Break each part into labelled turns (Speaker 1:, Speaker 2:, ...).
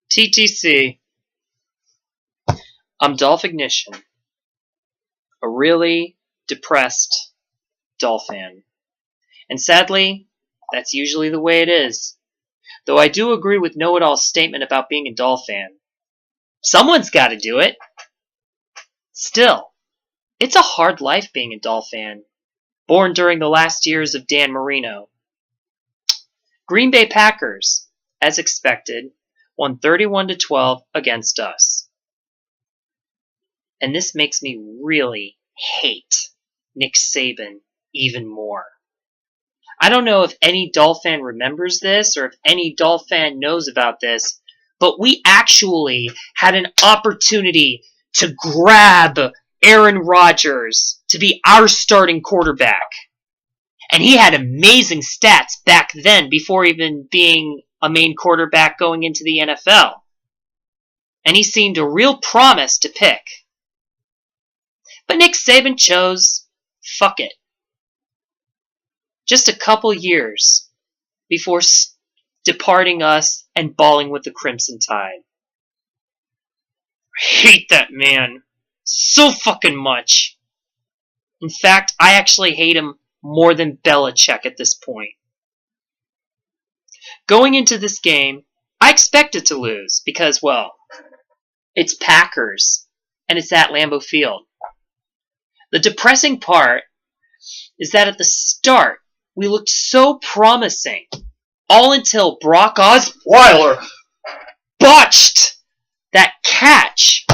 Speaker 1: TTC. I'm Dolphignition, a really depressed Dolphin. And sadly, that's usually the way it is. Though I do agree with Know-It-All's statement about being a Dolphin. Someone's got to do it. Still, it's a hard life being a Dolphin, born during the last years of Dan Marino. Green Bay Packers, as expected, won 31-12 against us. And this makes me really hate Nick Saban even more. I don't know if any Dolphin remembers this or if any Dolphin knows about this, but we actually had an opportunity to grab Aaron Rodgers to be our starting quarterback. And he had amazing stats back then before even being a main quarterback going into the NFL. And he seemed a real promise to pick. But Nick Saban chose, fuck it. Just a couple years before departing us and balling with the Crimson Tide. I hate that man so fucking much. In fact, I actually hate him more than Belichick at this point. Going into this game, I expected to lose because, well, it's Packers and it's at Lambeau Field. The depressing part is that at the start, we looked so promising, all until Brock Osweiler botched that catch.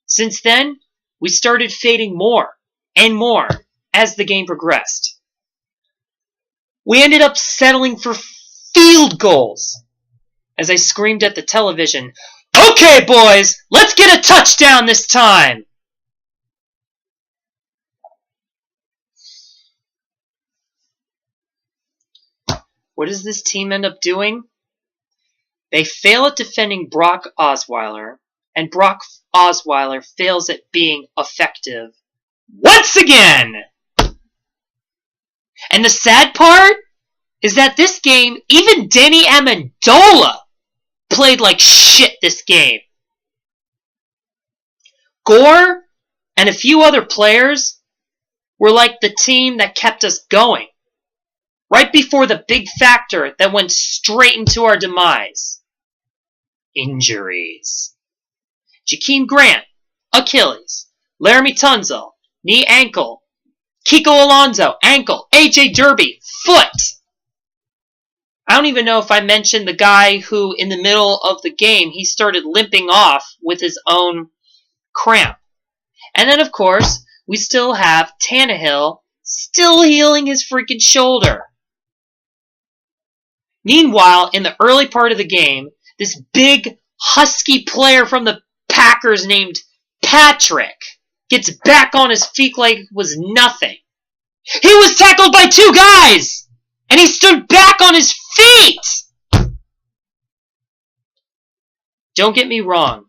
Speaker 1: Since then, we started fading more and more as the game progressed. We ended up settling for field goals as I screamed at the television, "Okay, boys, let's get a touchdown this time!" What does this team end up doing? They fail at defending Brock Osweiler, and Brock Osweiler fails at being effective once again! And the sad part is that this game, even Danny Amendola played like shit this game. Gore and a few other players were like the team that kept us going. Right before the big factor that went straight into our demise. Injuries. Jakeem Grant, Achilles. Laramie Tunzel, knee ankle. Kiko Alonso, ankle. AJ Derby, foot. I don't even know if I mentioned the guy who, in the middle of the game, he started limping off with his own cramp. And then, of course, we still have Tannehill still healing his freaking shoulder. Meanwhile, in the early part of the game, this big, husky player from the Packers named Patrick gets back on his feet like it was nothing. He was tackled by two guys! And he stood back on his feet! Don't get me wrong.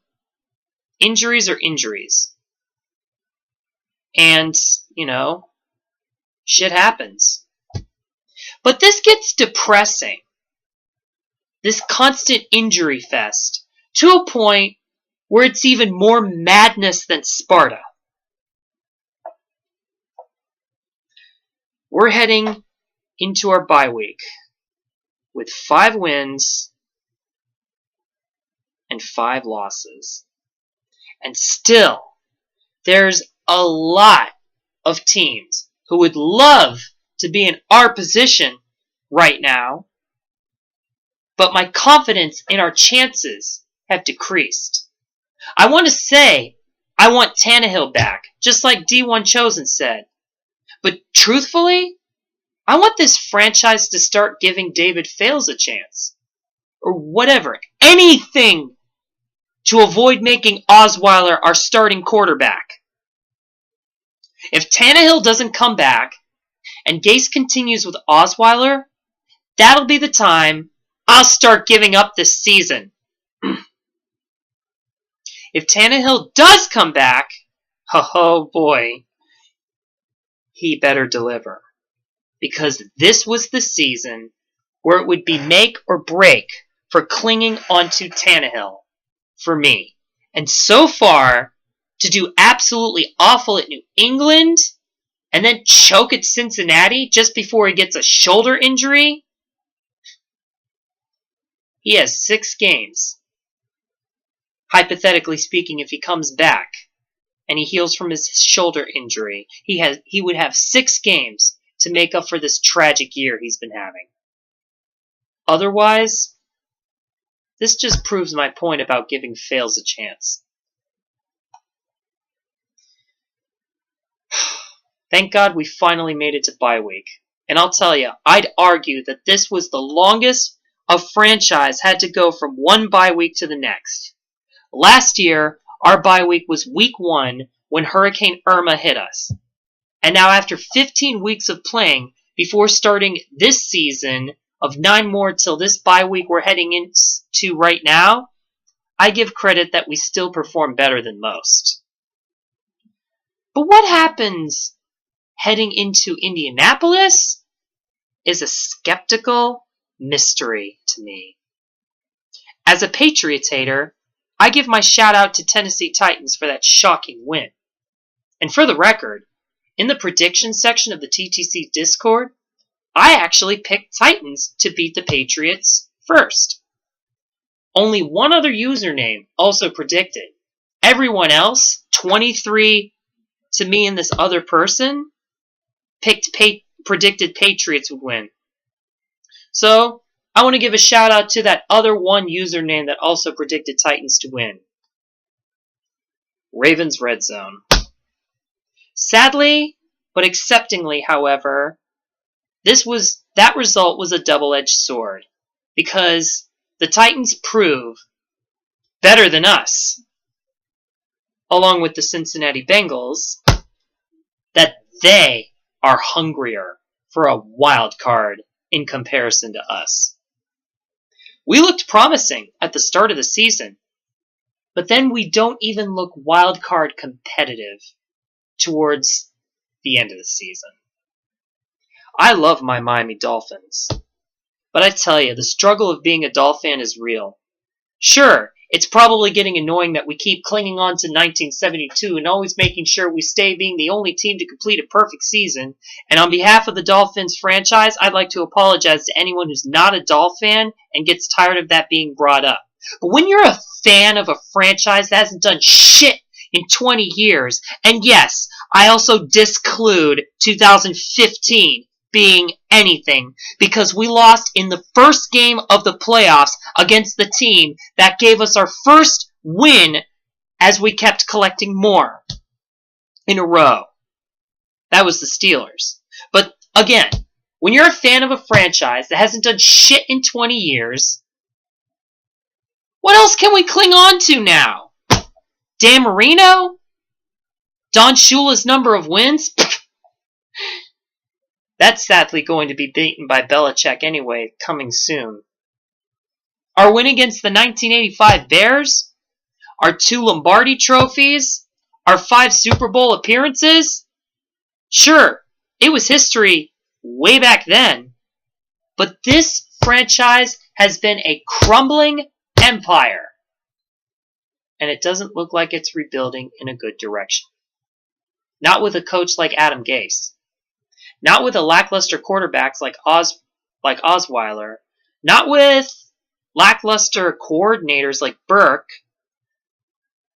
Speaker 1: Injuries are injuries. And, shit happens. But this gets depressing. This constant injury fest, to a point where it's even more madness than Sparta. We're heading into our bye week with 5 wins and 5 losses. And still, there's a lot of teams who would love to be in our position right now. But my confidence in our chances have decreased. I want to say I want Tannehill back, just like D1 Chosen said. But truthfully, I want this franchise to start giving David Fales a chance. Or whatever. Anything to avoid making Osweiler our starting quarterback. If Tannehill doesn't come back, and Gase continues with Osweiler, that'll be the time I'll start giving up this season. If Tannehill does come back, oh boy, he better deliver. Because this was the season where it would be make or break for clinging onto Tannehill for me. And so far, to do absolutely awful at New England and then choke at Cincinnati just before he gets a shoulder injury, he has 6 games. Hypothetically speaking, if he comes back and he heals from his shoulder injury, he would have 6 games to make up for this tragic year he's been having. Otherwise, this just proves my point about giving fails a chance. Thank God we finally made it to bye week. And I'll tell you, I'd argue that this was the longest a franchise had to go from one bye week to the next. Last year, our bye week was week 1 when Hurricane Irma hit us. And now after 15 weeks of playing, before starting this season of 9 more till this bye week we're heading into right now, I give credit that we still perform better than most. But what happens heading into Indianapolis is a skeptical mystery to me. As a Patriots hater, I give my shout out to Tennessee Titans for that shocking win. And for the record, in the prediction section of the TTC Discord, I actually picked Titans to beat the Patriots first. Only one other username also predicted. Everyone else, 23 to me and this other person, predicted Patriots would win. So, I want to give a shout out to that other one username that also predicted Titans to win. Ravens Red Zone. Sadly, but acceptingly, however, that result was a double-edged sword, because the Titans prove better than us, along with the Cincinnati Bengals, that they are hungrier for a wild card in comparison to us. We looked promising at the start of the season, but then we don't even look wild card competitive towards the end of the season. I love my Miami Dolphins, but I tell you, the struggle of being a Dolphin is real. Sure, it's probably getting annoying that we keep clinging on to 1972 and always making sure we stay being the only team to complete a perfect season. And on behalf of the Dolphins franchise, I'd like to apologize to anyone who's not a Dolphin and gets tired of that being brought up. But when you're a fan of a franchise that hasn't done shit in 20 years, and yes, I also disclude 2015 being anything, because we lost in the first game of the playoffs against the team that gave us our first win as we kept collecting more in a row. That was the Steelers. But again, when you're a fan of a franchise that hasn't done shit in 20 years, what else can we cling on to now? Dan Marino? Don Shula's number of wins? That's sadly going to be beaten by Belichick anyway, coming soon. Our win against the 1985 Bears? Our 2 Lombardi trophies? Our 5 Super Bowl appearances? Sure, it was history way back then. But this franchise has been a crumbling empire. And it doesn't look like it's rebuilding in a good direction. Not with a coach like Adam Gase. Not with a lackluster quarterbacks like Osweiler. Not with lackluster coordinators like Burke.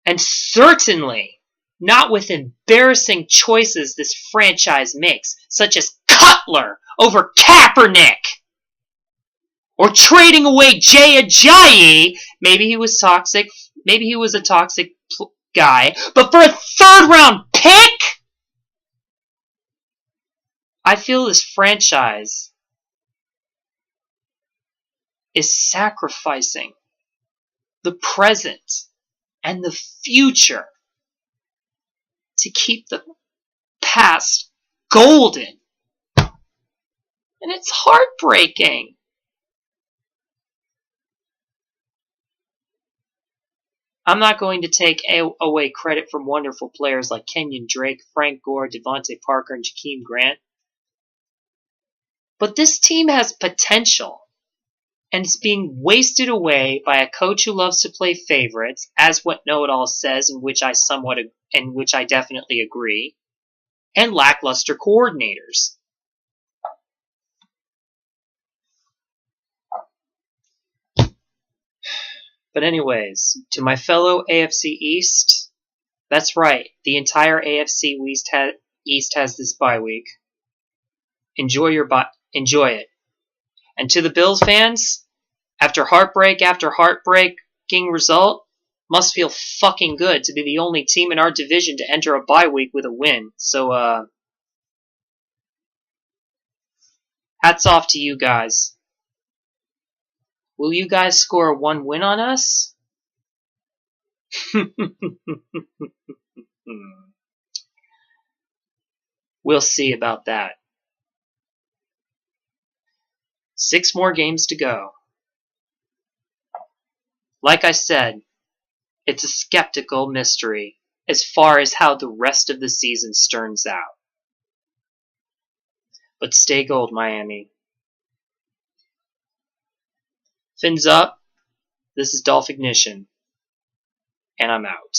Speaker 1: And certainly not with embarrassing choices this franchise makes, such as Cutler over Kaepernick. Or trading away Jay Ajayi. Maybe he was toxic. Maybe he was a toxic guy. But for a 3rd round pick? I feel this franchise is sacrificing the present and the future to keep the past golden. And it's heartbreaking. I'm not going to take away credit from wonderful players like Kenyon Drake, Frank Gore, Devontae Parker, and Jakeem Grant. But this team has potential. and it's being wasted away by a coach who loves to play favorites, as what Know-It-All says, in which I definitely agree, and lackluster coordinators. But anyways, to my fellow AFC East, that's right, the entire AFC East has this bye week. Enjoy it. And to the Bills fans, after heartbreaking result, must feel fucking good to be the only team in our division to enter a bye week with a win. So, hats off to you guys. Will you guys score one win on us? We'll see about that. 6 more games to go. Like I said, it's a skeptical mystery as far as how the rest of the season turns out. But stay gold, Miami. Fins up. This is Dolphignition, and I'm out.